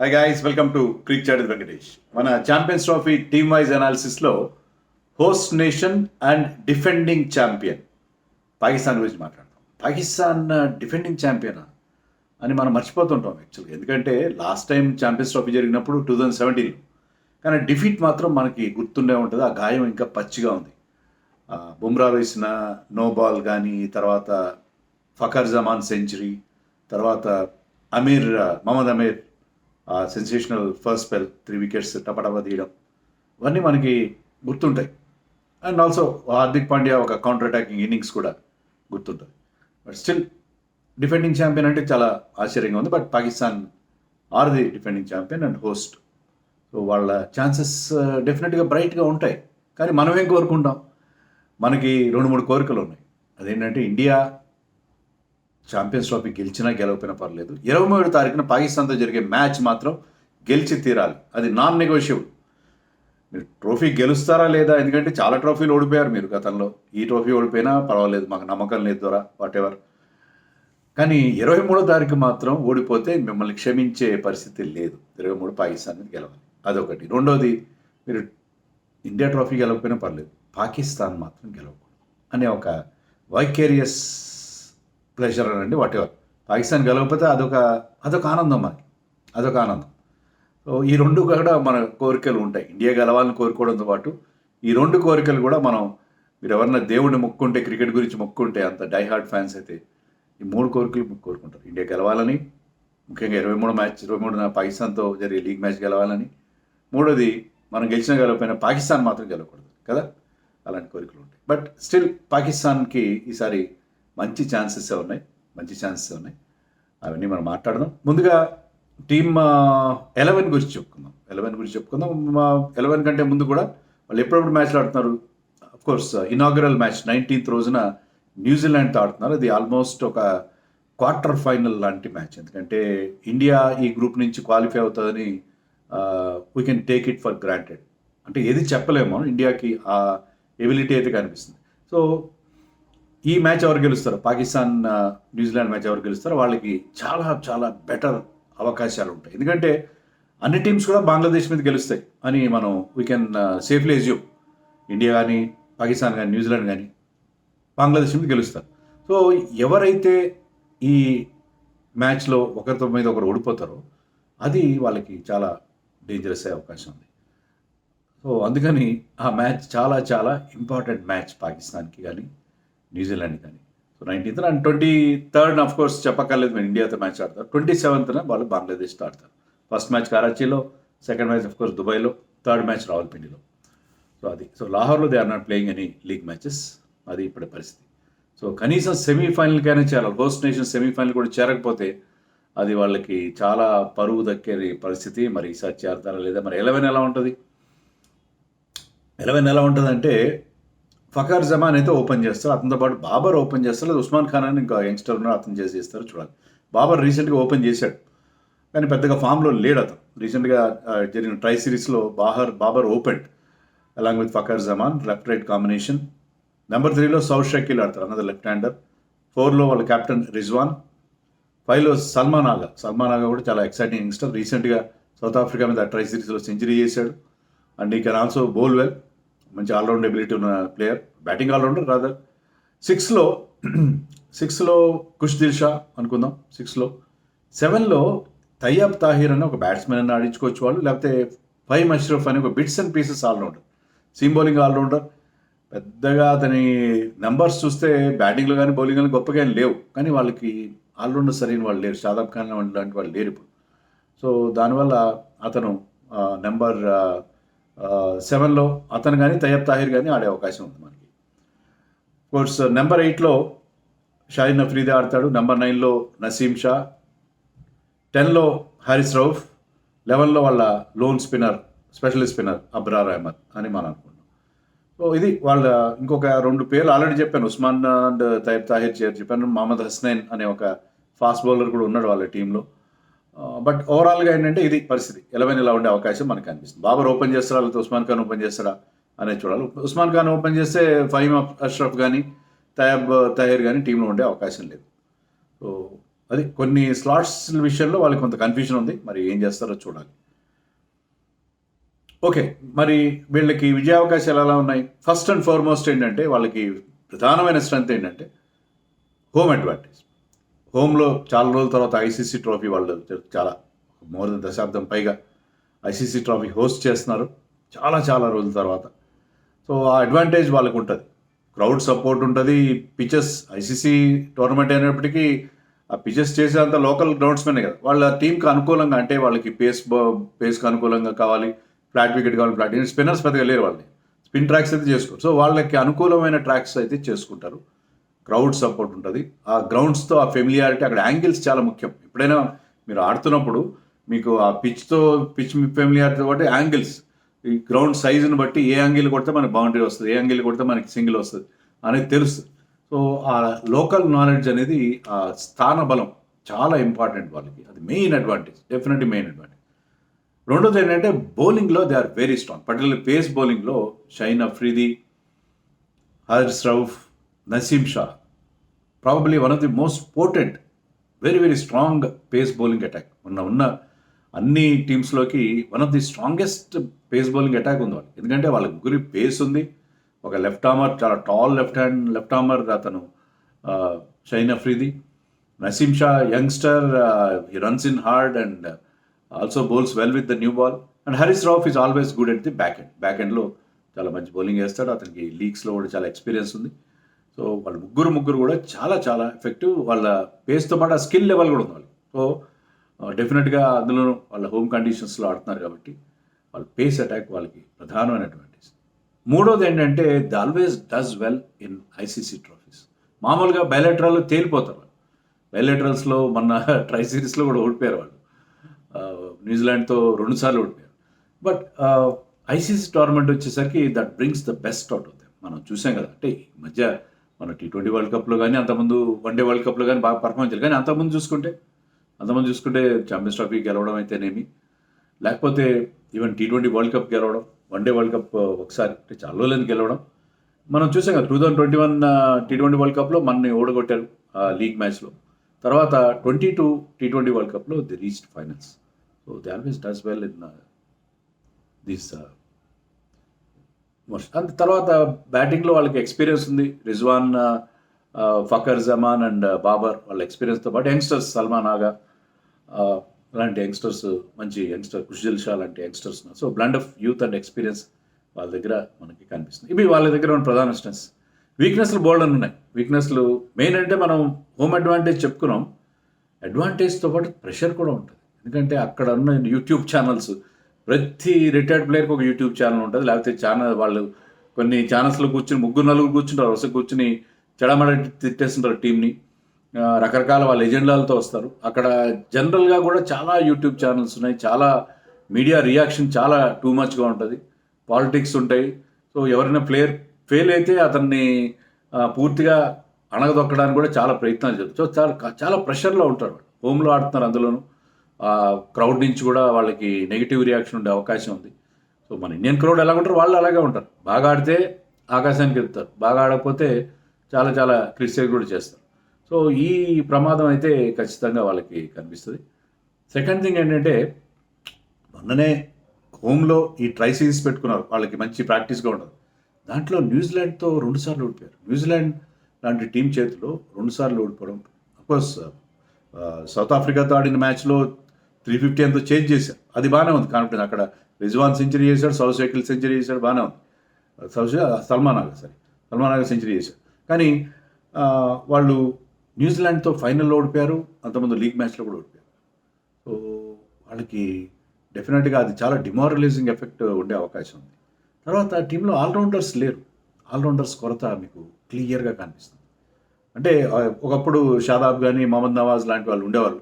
Hi guys, welcome to Crick Chat with Venkatesh. మన champions trophy team wise అనాలిసిస్లో host nation and defending champion Pakistan గురించి మాట్లాడతాం. Pakistan defending ఛాంపియనా అని మనం మర్చిపోతుంటాం యాక్చువల్గా. ఎందుకంటే లాస్ట్ టైం ఛాంపియన్స్ ట్రోఫీ జరిగినప్పుడు 2017లో, కానీ డిఫీట్ మాత్రం మనకి గుర్తుండే ఉంటుంది. ఆ గాయం ఇంకా పచ్చిగా ఉంది. బుమ్రా వేసిన నో బాల్ కానీ, తర్వాత ఫఖర్ జమాన్ సెంచరీ, తర్వాత Mohammad Amir sensational first spell 3 wickets టపటపా తీయడం, ఇవన్నీ మనకి గుర్తుంటాయి. అండ్ ఆల్సో హార్దిక్ పాండ్యా ఒక కౌంటర్ అటాకింగ్ ఇన్నింగ్స్ కూడా గుర్తుంటుంది. బట్ స్టిల్ డిఫెండింగ్ ఛాంపియన్ అంటే చాలా ఆశ్చర్యంగా ఉంది. But Pakistan are the defending champion and host. So వాళ్ళ ఛాన్సెస్ డెఫినెట్గా బ్రైట్గా ఉంటాయి. కానీ మనం ఏం కోరుకుంటాం? మనకి 2-3 కోరికలు ఉన్నాయి. అదేంటంటే ఇండియా ఛాంపియన్స్ ట్రోఫీ గెలిచినా గెలవకపోయినా పర్లేదు, 23వ తారీఖున పాకిస్తాన్తో జరిగే మ్యాచ్ మాత్రం గెలిచి తీరాలి. అది నాన్ నెగోషియబుల్. మీరు ట్రోఫీ గెలుస్తారా లేదా? ఎందుకంటే చాలా ట్రోఫీలు ఓడిపోయారు మీరు గతంలో. ఈ ట్రోఫీ ఓడిపోయినా పర్వాలేదు, మాకు నమ్మకం లేదు ద్వారా వాట్ ఎవర్. కానీ 23వ తారీఖు మాత్రం ఓడిపోతే మిమ్మల్ని క్షమించే పరిస్థితి లేదు. 23 పాకిస్తాన్ మీద గెలవాలి, అదొకటి. రెండోది, మీరు ఇండియా ట్రోఫీ గెలవకపోయినా పర్లేదు, పాకిస్తాన్ మాత్రం గెలవకూడదు అనే ఒక వైకేరియస్ ప్లెజర్ అనండి, వాట్ ఎవర్. పాకిస్తాన్ గెలవకపోతే అదొక ఆనందం మనకి, అదొక ఆనందం. సో ఈ రెండు కూడా మన కోరికలు ఉంటాయి. ఇండియా గెలవాలని కోరుకోవడంతో పాటు ఈ 2 కోరికలు కూడా మీరు ఎవరన్నా దేవుడిని మొక్కుంటే, క్రికెట్ గురించి మొక్కుంటే, అంత డై హార్డ్ ఫ్యాన్స్ అయితే ఈ 3 కోరికలు కోరుకుంటారు. ఇండియా గెలవాలని, ముఖ్యంగా 23న పాకిస్తాన్తో జరిగే లీగ్ మ్యాచ్ గెలవాలని. మూడోది, మనం గెలిచిన గెలవకపోయినా పాకిస్తాన్ మాత్రం గెలవకూడదు కదా, అలాంటి కోరికలు ఉంటాయి. బట్ స్టిల్ పాకిస్తాన్కి ఈసారి మంచి ఛాన్సెస్ ఉన్నాయి. అవన్నీ మనం మాట్లాడదాం. ముందుగా టీమ్ 11 గురించి చెప్పుకుందాం. 11 కంటే ముందు కూడా వాళ్ళు ఎప్పుడెప్పుడు మ్యాచ్లు ఆడుతున్నారు? అఫ్కోర్స్ ఇనాగరల్ మ్యాచ్ 19th రోజున న్యూజిలాండ్తో ఆడుతున్నారు. అది ఆల్మోస్ట్ ఒక క్వార్టర్ ఫైనల్ లాంటి మ్యాచ్. ఎందుకంటే ఇండియా ఈ గ్రూప్ నుంచి క్వాలిఫై అవుతుందని we can take it for granted. అంటే ఏది చెప్పలేము, ఇండియాకి ఆ ఎబిలిటీ అయితే కనిపిస్తుంది. సో ఈ మ్యాచ్ ఎవరు గెలుస్తారో, పాకిస్తాన్ న్యూజిలాండ్ మ్యాచ్ ఎవరు గెలుస్తారో వాళ్ళకి చాలా చాలా బెటర్ అవకాశాలు ఉంటాయి. ఎందుకంటే అన్ని టీమ్స్ కూడా బంగ్లాదేశ్ మీద గెలుస్తాయి అని మనం we can safely assume. India కానీ, పాకిస్తాన్ కానీ, న్యూజిలాండ్ కానీ బంగ్లాదేశ్ మీద గెలుస్తారు. సో ఎవరైతే ఈ మ్యాచ్లో ఒకరితో మీద ఒకరు ఓడిపోతారో అది వాళ్ళకి చాలా డేంజరస్ అయ్యే అవకాశం ఉంది. సో అందుకని ఆ మ్యాచ్ చాలా చాలా ఇంపార్టెంట్ మ్యాచ్ పాకిస్తాన్కి కానీ, న్యూజిలాండ్ కానీ. So 19th and 23rd of course చెప్పక్కర్లేదు, మేము ఇండియాతో మ్యాచ్ ఆడతారు. 27th వాళ్ళు బంగ్లాదేశ్తో ఆడతారు. ఫస్ట్ మ్యాచ్ కరాచీలో, సెకండ్ మ్యాచ్ ఆఫ్ కోర్స్ దుబాయ్లో, థర్డ్ మ్యాచ్ రావల్పిండిలో. సో లాహోర్లో they are not playing any league matches. అది ఇప్పుడే పరిస్థితి. సో కనీసం సెమీఫైనల్కైనా చేరాలి. హోస్ట్ నేషన్ సెమీఫైనల్ కూడా చేరకపోతే అది వాళ్ళకి చాలా పరువు దక్కే పరిస్థితి. మరి ఈసారి చేరతారా లేదా? మరి 11 ఎలా ఉంటుంది? 11 ఎలా ఉంటుందంటే ఫఖర్ జమాన్ అయితే ఓపెన్ చేస్తారు, అతనితో పాటు బాబర్ ఓపెన్ చేస్తారు, లేదా ఉస్మాన్ ఖాన్ అని ఇంకా యంగ్స్టర్ ఉన్నారు, అతను చేస్తారు. చూడాలి. బాబర్ రీసెంట్గా ఓపెన్ చేశాడు, కానీ పెద్దగా ఫామ్లో లేడు అతను. రీసెంట్గా జరిగిన ట్రై సిరీస్లో Babar open along with Fakhar Zaman, left right combination. Number 3లో సౌత్ షకీల్ ఆడతారు, అన్నది లెఫ్ట్ హ్యాండర్. 4లో వాళ్ళ కెప్టెన్ రిజ్వాన్. 5లో సల్మాన్ ఆగా కూడా చాలా ఎక్సైటింగ్ యంగ్స్టర్. రీసెంట్గా సౌత్ ఆఫ్రికా మీద ట్రై సిరీస్లో సెంచరీ చేశాడు. And he can also bowl well. మంచి ఆల్రౌండ్ ఎబిలిటీ ఉన్న ప్లేయర్, బ్యాటింగ్ ఆల్రౌండర్ రాదర్. 6లో కుష్దిల్ షా అనుకుందాం. 6లో 7లో తయ్యబ్ తాహిర్ అని ఒక బ్యాట్స్మెన్ అని ఆడించుకోవచ్చు వాళ్ళు, లేకపోతే ఫహీమ్ అష్రఫ్ అని ఒక bits and pieces all rounder, seam bowling all rounder. పెద్దగా అతని నెంబర్స్ చూస్తే బ్యాటింగ్లో కానీ బౌలింగ్ కానీ గొప్పగా లేవు, కానీ వాళ్ళకి ఆల్రౌండర్ సరైన వాళ్ళు లేరు. షాదాబ్ ఖాన్ లాంటి వాళ్ళు లేరు ఇప్పుడు. సో దానివల్ల అతను నెంబర్ 7లో అతను కానీ తయ్యబ్ తాహిర్ కానీ ఆడే అవకాశం ఉంది మనకి. కోర్స్ నెంబర్ 8లో షాహిన్ అఫ్రీది ఆడతాడు. నెంబర్ 9లో నసీం షా. 10లో హారిస్ రౌఫ్. 11లో వాళ్ళ lone spinner, specialist spinner Abrar Ahmed అని మనం అనుకుంటాం. సో ఇది వాళ్ళ ఇంకొక 2 పేర్లు ఆల్రెడీ చెప్పాను, ఉస్మాన్ అండ్ తయ్యబ్ తాహిర్ చెప్పాను. మహమ్మద్ హస్నైన్ అనే ఒక ఫాస్ట్ బౌలర్ కూడా ఉన్నాడు వాళ్ళ టీంలో. బట్ ఓవరాల్గా ఏంటంటే ఇది పరిస్థితి. 11 ఇలా ఉండే అవకాశం మనకు అనిపిస్తుంది. బాబర్ ఓపెన్ చేస్తారా, లేకపోతే ఉస్మాన్ ఖాన్ ఓపెన్ చేస్తారా అనేది చూడాలి. ఉస్మాన్ ఖాన్ ఓపెన్ చేస్తే ఫహీమ్ అష్రఫ్ కానీ, తయ్యబ్ తాహిర్ కానీ టీంలో ఉండే అవకాశం లేదు. సో అది కొన్ని స్లాట్స్ విషయంలో వాళ్ళకి కొంత కన్ఫ్యూజన్ ఉంది. మరి ఏం చేస్తారో చూడాలి. ఓకే. మరి వీళ్ళకి విజయావకాశాలు ఎలా ఉన్నాయి? ఫస్ట్ అండ్ ఫార్మోస్ట్ ఏంటంటే వాళ్ళకి ప్రధానమైన స్ట్రెంత్ ఏంటంటే హోమ్ అడ్వాంటేజ్. హోమ్‌లో చాలా రోజుల తర్వాత ఐసీసీ ట్రోఫీ వాళ్ళు చాలా మోర్ దెన్ దశాబ్దం పైగా ఐసీసీ ట్రోఫీ హోస్ట్ చేస్తున్నారు. చాలా చాలా రోజుల తర్వాత. సో, ఆ అడ్వాంటేజ్ వాళ్ళకుంటది. క్రౌడ్ సపోర్ట్ ఉంటది. పిచెస్ ఐసీసీ టోర్నమెంట్ అయినప్పటికీ ఆ పిచెస్ చేసేంత లోకల్ గ్రౌండ్స్‌మెనే కదా! వాళ్ళ టీమ్‌కి అనుకూలంగా అంటే వాళ్ళకి పేస్‌కి అనుకూలంగా కావాలి. ఫ్లాట్ వికెట్ కావాలి. ఫ్లాట్ స్పిన్నర్స్ పెద్దగా లేరు వాళ్ళని. స్పిన్ ట్రాక్స్ అయితే చేసుకోరు. సో, వాళ్ళకి అనుకూలమైన ట్రాక్స్ అయితే చేసుకుంటారు. క్రౌడ్ సపోర్ట్ ఉంటది. ఆ గ్రౌండ్స్‌తో ఆ ఫెమిలియారిటీ అక్కడ యాంగిల్స్ చాలా ముఖ్యం. ఎప్పుడైనా మీరు ఆడుతున్నప్పుడు మీకు ఆ పిచ్ ఫెమిలియారిటీతో పాటు యాంగిల్స్ ఈ గ్రౌండ్ సైజుని బట్టి ఏ యాంగిల్ కొడితే మనకి బౌండరీ వస్తది. ఏ యాంగిల్ కొడితే మనకి సింగిల్ వస్తది అనేది తెలుస్తది. సో, ఆ లోకల్ నాలెడ్జ్ అనేది ఆ స్థాన బలం చాలా ఇంపార్టెంట్ వాళ్ళకి. అది main advantage. Definitely main advantage. రెండోది ఏంటంటే బౌలింగ్‌లో they are very strong. Particularly pace బౌలింగ్‌లో Shaheen Afridi, Haris Rauf, Naseem Shah probably one of the most potent very very strong pace bowling attack. ఉన్న అన్ని టీమ్స్‌లోకి one of the strongest pace bowling attack ఉంది వాళ్ళకి. ఎందుకంటే వాళ్ళ ముగ్గురి పేస్ ఉంది. ఒక లెఫ్ట్ ఆర్మర్ చాలా టాల్ లెఫ్ట్ ఆర్మర్ అతను Shaheen Afridi. Naseem Shah youngster he runs in hard and also bowls well with the new ball. And Haris Rauf is always good at the back ఎండ్‌లో చాలా మంచి బౌలింగ్ వేస్తాడు. అతనికి లీగ్స్‌లో కూడా చాలా ఎక్స్పీరియన్స్ ఉంది. సో, వాళ్ళు ముగ్గురు కూడా చాలా చాలా ఎఫెక్టివ్. వాళ్ళ పేస్‌తో పాటు ఆ స్కిల్ లెవెల్ కూడా ఉంది వాళ్ళకి. సో, డెఫినెట్‌గా అందులోనూ వాళ్ళ హోమ్ కండిషన్స్‌లో ఆడుతున్నారు కాబట్టి వాళ్ళ పేస్ అటాక్ వాళ్ళకి ప్రధానమైన అడ్వాంటేజ్. మూడోది ఏంటంటే they always does well in ICC trophies. మామూలుగా బైలాటరల్‌లో తేలిపోతారు వాళ్ళు. బైలాటరల్స్‌లో మొన్న ట్రై సిరీస్‌లో కూడా ఓడిపోయారు వాళ్ళు. న్యూజిలాండ్‌తో 2 సార్లు ఓడిపోయారు. బట్ ఐసీసీ టోర్నమెంట్ వచ్చేసరికి that brings the best out of them. మనం చూసాం కదా! అంటే ఈ మధ్య మన టీ20 వరల్డ్ కప్‌లో గానీ, అంతకుముందు వన్‌డే వరల్డ్ కప్‌లో గానీ బాగా పెర్ఫార్మ్ చేయాలి. కానీ అంతకుముందు చూసుకుంటే ఛాంపియన్స్ ట్రోఫీ గెలవడం అయితేనేమి, లేకపోతే ఈవెన్ టీ20 వరల్డ్ కప్ గెలవడం, వన్‌డే వరల్డ్ కప్ ఒకసారి అంటే చాలా రోజులైంది గెలవడం. మనం చూసాం కదా! 2021 టీ20 వరల్డ్ కప్‌లో మనని ఓడగొట్టారు లీగ్ మ్యాచ్‌లో. తర్వాత 22 టీ20 వరల్డ్ కప్‌లో they reached finals. So, they always does well in this and తర్వాత బ్యాటింగ్‌లో వాళ్ళకి ఎక్స్పీరియన్స్ ఉంది. రిజ్వాన్, ఫఖర్ జమాన్ అండ్ బాబర్ వాళ్ళ ఎక్స్పీరియన్స్‌తో పాటు యంగ్స్టర్స్ సల్మాన్ ఆగా అలాంటి యంగ్స్టర్స్ మంచి యంగ్స్టర్ ఖుష్దిల్ షా లాంటి youngsters. So, blend of youth and experience వాళ్ళ దగ్గర మనకి కనిపిస్తుంది. ఇవి వాళ్ళ దగ్గర ఉన్న ప్రధాన స్ట్రెంగ్త్స్. వీక్‌నెస్‌లు బోలెడన్ని ఉన్నాయి. వీక్‌నెస్‌లు మెయిన్ అంటే మనం హోమ్ అడ్వాంటేజ్ చెప్పుకున్నాం. అడ్వాంటేజ్‌తో పాటు ప్రెషర్ కూడా ఉంటుంది. ఎందుకంటే అక్కడ ఉన్న యూట్యూబ్ ఛానల్స్ ప్రతి రిటైర్డ్ ప్లేయర్‌కి ఒక యూట్యూబ్ ఛానల్ ఉంటది. లేకపోతే వాళ్ళు కొన్ని ఛానల్స్‌లో కూర్చొని నలుగురు కూర్చుంటారు. వరుసగా కూర్చొని చెడమడ తిట్టేస్తుంటారు టీమ్‌ని. రకరకాల వాళ్ళ ఎజెండాలతో వస్తారు. అక్కడ జనరల్‌గా కూడా చాలా యూట్యూబ్ ఛానల్స్ ఉన్నాయి. చాలా మీడియా రియాక్షన్ చాలా టూ మచ్‌గా ఉంటది. పాలిటిక్స్ ఉంటాయి. సో, ఎవరైనా ప్లేయర్ ఫెయిల్ అయితే అతన్ని పూర్తిగా అణగదొక్కడానికి కూడా చాలా ప్రయత్నాలు చేస్తారు. సో, చాలా ప్రెషర్‌లో ఉంటారు వాళ్ళు. హోమ్‌లో ఆడుతున్నారు అందులోను. క్రౌడ్ నుంచి కూడా వాళ్ళకి నెగెటివ్ రియాక్షన్ ఉండే అవకాశం ఉంది. సో, మన ఇండియన్ క్రౌడ్ ఎలా ఉంటారో వాళ్ళు అలాగే ఉంటారు. బాగా ఆడితే ఆకాశానికి ఎత్తుతారు. బాగా ఆడకపోతే చాలా చాలా క్రిటిసైజ్ కూడా చేస్తారు. సో, ఈ ప్రమాదం అయితే ఖచ్చితంగా వాళ్ళకి కనిపిస్తది. సెకండ్ థింగ్ ఏంటంటే మొన్ననే హోమ్‌లో ఈ ట్రై సిరీస్ పెట్టుకున్నారు. వాళ్ళకి మంచి ప్రాక్టీస్‌గా ఉండదు. దాంట్లో న్యూజిలాండ్‌తో 2 సార్లు ఓడిపోయారు. న్యూజిలాండ్ లాంటి టీమ్ చేతిలో 2 సార్లు ఓడిపోవడం అఫ్‌కోర్స్ సౌత్ ఆఫ్రికాతో ఆడిన మ్యాచ్‌లో 350 ఎంతో చేంజ్ చేశారు. అది బాగానే ఉంది కాన్ఫిడెన్స్. అక్కడ రిజ్వాన్ సెంచరీ చేశాడు. సౌషేకిల్ సెంచరీ చేశాడు. బాగానే ఉంది. సల్మాన్ ఆగా సెంచరీ చేశారు. కానీ వాళ్ళు న్యూజిలాండ్‌తో ఫైనల్‌లో ఓడిపోయారు. అంతకుముందు లీగ్ మ్యాచ్‌లో కూడా ఓడిపోయారు. సో, వాళ్ళకి డెఫినెట్‌గా అది చాలా డిమారలైజింగ్ ఎఫెక్ట్ ఉండే అవకాశం ఉంది. తర్వాత టీంలో ఆల్రౌండర్స్ లేరు. ఆల్రౌండర్స్ కొరత మీకు క్లియర్‌గా కనిపిస్తుంది. అంటే ఒకప్పుడు షాదాబ్ గానీ, మహమ్మద్ నవాజ్ లాంటి వాళ్ళు ఉండేవాళ్ళు.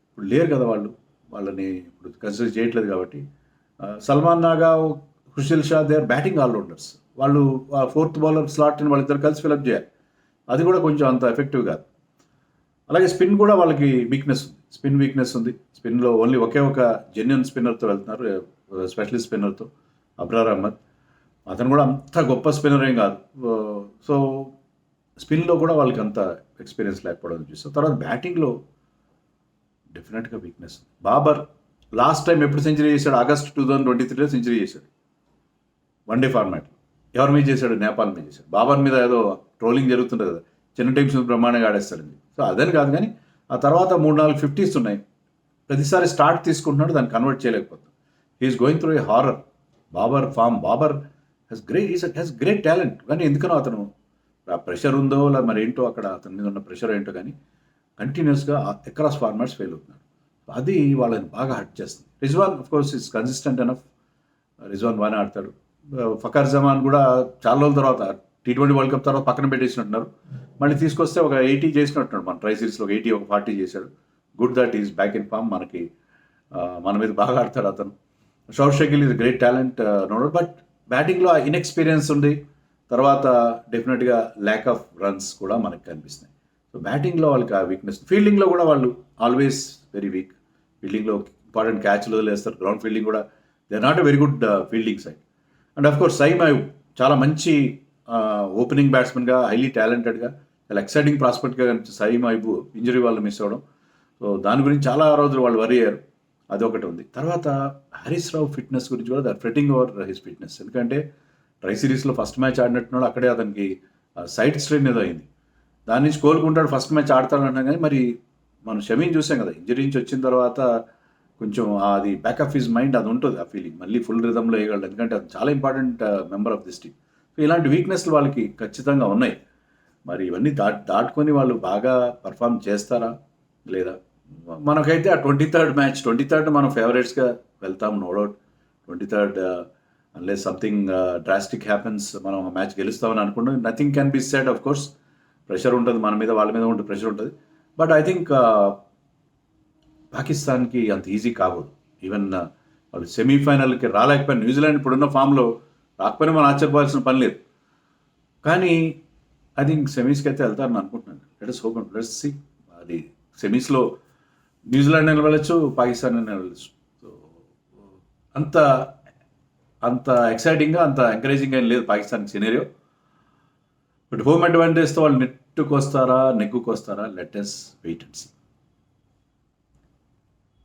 ఇప్పుడు లేరు కదా వాళ్ళు. వాళ్ళని ఇప్పుడు కన్సిడర్ చేయట్లేదు కాబట్టి. సల్మాన్ నాగా, Khushdil Shah they are batting allrounders. వాళ్ళు ఫోర్త్ బౌలర్ స్లాట్‌ని వాళ్ళిద్దరు కలిసి ఫిలప్ చేయాలి. అది కూడా కొంచెం అంత ఎఫెక్టివ్ కాదు. అలాగే స్పిన్ కూడా వాళ్ళకి వీక్‌నెస్ ఉంది. స్పిన్ వీక్‌నెస్ ఉంది. స్పిన్‌లో ఓన్లీ ఒకే ఒక జెన్యూన్ స్పిన్నర్‌తో వెళ్తున్నారు. స్పెషలిస్ట్ స్పిన్నర్‌తో అబ్రార్ అహ్మద్. అతను కూడా అంత గొప్ప స్పిన్నర్ ఏం కాదు. సో, స్పిన్‌లో కూడా వాళ్ళకి అంత ఎక్స్పీరియన్స్ లేకపోవడం చూస్తాం. తర్వాత బ్యాటింగ్‌లో డెఫినెట్గా వీక్నెస్. బాబర్ లాస్ట్ టైం ఎప్పుడు సెంచరీ చేశాడు? ఆగస్ట్ 2023లో సెంచరీ చేశాడు వన్డే ఫార్మాట్లో. ఎవరి మీద చేశాడు? నేపాల్ మీద చేశాడు. బాబర్ మీద ఏదో ట్రోలింగ్ జరుగుతుంటుంది కదా, చిన్న టీమ్స్ బ్రహ్మాండంగా ఆడేస్తాడని. సో అదని కాదు, కానీ ఆ తర్వాత 3-4 50s ఉన్నాయి. ప్రతిసారి స్టార్ట్ తీసుకుంటున్నాడు, దాన్ని కన్వర్ట్ చేయలేకపోతుంది. He is going through a horror. Babar has great talent, కానీ ఎందుకనో అతను ఆ ప్రెషర్ ఉందో లేదా మరి ఏంటో, అక్కడ అతని మీద ఉన్న ప్రెషర్ ఏంటో కానీ కంటిన్యూస్గా అక్రాస్ ఫార్మాట్స్ ఫెయిల్ అవుతున్నారు. అది వాళ్ళని బాగా హర్ట్ చేస్తుంది. Rizwan of course is consistent enough. Rizwan బాగానే ఆడతాడు. ఫకర్ జమాన్ కూడా చాలా రోజుల తర్వాత T20 వరల్డ్ కప్ తర్వాత పక్కన పెట్టేసినట్టున్నారు. మళ్ళీ తీసుకొస్తే ఒక 80 చేసినట్టున్నాడు. మన ట్రై సిరీస్లో ఒక 80 ఒక 40 చేశాడు. Good that is back in form. మన మీద బాగా ఆడతాడు అతను. Saud Shakeel is great talent no doubt, but బ్యాటింగ్లో ఇన్ఎక్స్పీరియన్స్ ఉంది. తర్వాత డెఫినెట్గా ల్యాక్ ఆఫ్ రన్స్ కూడా మనకు కనిపిస్తున్నాయి. సో బ్యాటింగ్లో వాళ్ళకి ఆ వీక్నెస్. ఫీల్డింగ్లో కూడా వాళ్ళు ఆల్వేస్ వెరీ వీక్. ఫీల్డింగ్లో ఇంపార్టెంట్ క్యాచ్లు వదిలేస్తారు. గ్రౌండ్ ఫీల్డింగ్ కూడా they are not a very good fielding side. And of course Saim Ayub చాలా మంచి ఓపెనింగ్ బ్యాట్స్మెన్గా, హైలీ టాలెంటెడ్గా, చాలా ఎక్సైటింగ్ ప్రాస్పెక్ట్గా కనిపించి సైమ్ అయూబ్ ఇంజరీ వాళ్ళు మిస్ అవ్వడం. సో దాని గురించి చాలా రోజులు వాళ్ళు వరీ అయ్యారు. అదొకటి ఉంది. తర్వాత హరీష్ రావు ఫిట్నెస్ గురించి కూడా దర్ ఫ్రెటింగ్ ఓవర్ హిస్ ఫిట్నెస్. ఎందుకంటే ట్రై సిరీస్లో ఫస్ట్ మ్యాచ్ ఆడినట్టున్నాడు, అక్కడే అతనికి సైడ్ స్ట్రెయిన్ ఏదో అయింది. దాని నుంచి కోలుకుంటాడు, ఫస్ట్ మ్యాచ్ ఆడతాడంటాం. కానీ మరి మనం షమీని చూసాం కదా, ఇంజరీ నుంచి వచ్చిన తర్వాత కొంచెం అది బ్యాక్ ఆఫ్ హిజ్ మైండ్ అది ఉంటుంది, ఆ ఫీలింగ్ మళ్ళీ ఫుల్ రిథంలో వేయగలడు. ఎందుకంటే అది చాలా important member of this team. So ఇలాంటి వీక్నెస్లు వాళ్ళకి ఖచ్చితంగా ఉన్నాయి. మరి ఇవన్నీ దాటుకొని వాళ్ళు బాగా పర్ఫామ్ చేస్తారా లేదా? మనకైతే ఆ 23rd మ్యాచ్, 23rd మనం ఫేవరెట్స్గా వెళ్తాం, no doubt. 23rd unless something drastic happens మనం ఆ మ్యాచ్ గెలుస్తామని అనుకుంటాం. Nothing can be said. Of course pressure ఉంటుంది మన మీద, వాళ్ళ మీద ఉంటుంది, ప్రెషర్ ఉంటుంది. బట్ ఐ థింక్ పాకిస్తాన్కి అంత ఈజీ కాబోదు. ఈవెన్ వాళ్ళు సెమీఫైనల్కి రాలేకపోయినా, న్యూజిలాండ్ ఇప్పుడున్న ఫామ్లో రాకపోయినా మనం ఆశ్చర్యపోవాల్సిన పని లేదు. కానీ ఐ థింక్ సెమీస్కి అయితే వెళ్తారని అనుకుంటున్నాను. Let's hope, let's see. అది సెమీస్లో న్యూజిలాండ్ నిలబడచ్చు, పాకిస్తాన్ నిలబడచ్చు. సో అంత ఎక్సైటింగ్గా, అంత ఎంకరేజింగ్గా ఏం లేదు పాకిస్తాన్ సినేరియో. బట్ హోమ్ అడ్వాంటేజ్తో వాళ్ళు నెట్టుకొస్తారా, నెగ్గుకొస్తారా? Let us wait and see.